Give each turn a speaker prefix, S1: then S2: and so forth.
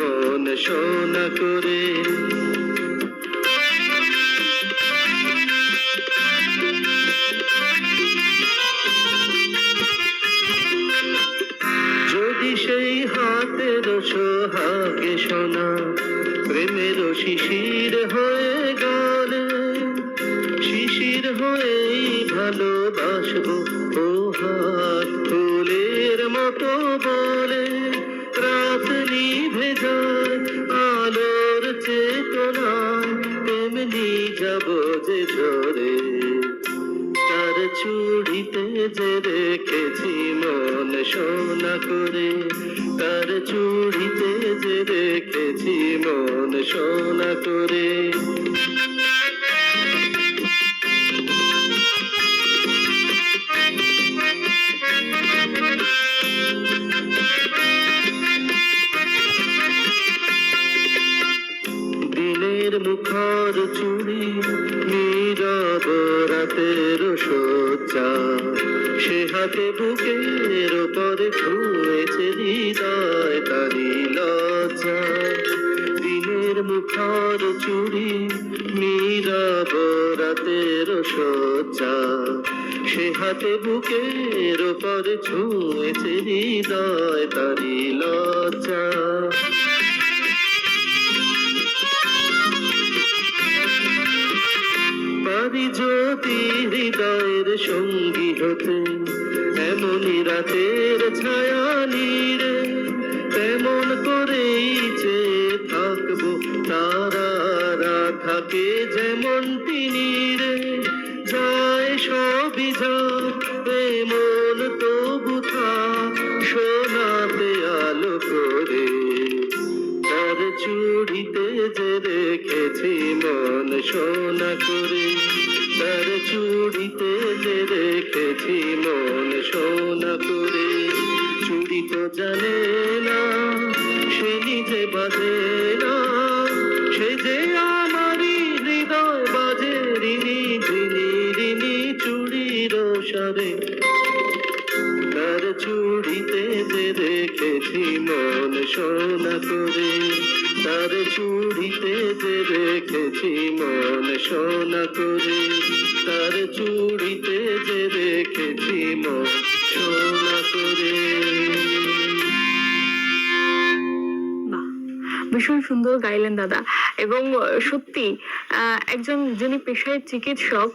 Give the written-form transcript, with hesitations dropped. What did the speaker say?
S1: মন সোনা করে। যদি সেই হাতের সোহাগে সোনা প্রেমের শিশির হয়ে গেলে, শিশির হয়েই ভালোবাসবো ও হাত ফুলের মতো বলে। রাত নিভে যায় আলোর চেতনায়, তেমনি যাব যে ঝরে তার চুড়িতে যে রেখেছি মন সোনা করে। তার চুড়িতে যে রেখেছি মন সোনা করে। দিনের মুখর চুড়ি নীরব রাতের সজ্জা, সে হাতে বুকের ওপরে ছুঁয়েছে হৃদয় তারি লজ্জা। দিনের মুখর চুড়ি নীরব রাতের সজ্জা, সে হাতে বুকের ওপরে ছুঁয়েছে হৃদয় তারি লজ্জা। পারি যদি হৃদয়ের সঙ্গী হতে এমনই রাতের ছায়া নীড়ে, তেমন করেই চেয়ে থাকবো তারারা থাকে যেমন তীরে। যায় সবই যাক এমন তবু থাক সোনাতে আলো করে। তার চুড়িতে যে রেখেছি মন সোনা করে। তার চুড়িতে যে রেখেছি মন সোনা করে। চুড়ি তো জানে না সে নিজে বাজে না, সে যে আমারই হৃদয় বাজে রিনি রিনি রিনি চুড়ির সারে। তার চুড়িতে যে রেখেছি মন সোনা করে। তার চুড়িতে যে রেখেছি মন সোনা করে। তার চুড়িতে যে রেখেছি মন সোনা করে।
S2: বাহ, ভীষণ সুন্দর গাইলেন দাদা। এবং সত্যি একজন যিনি পেশায় চিকিৎসক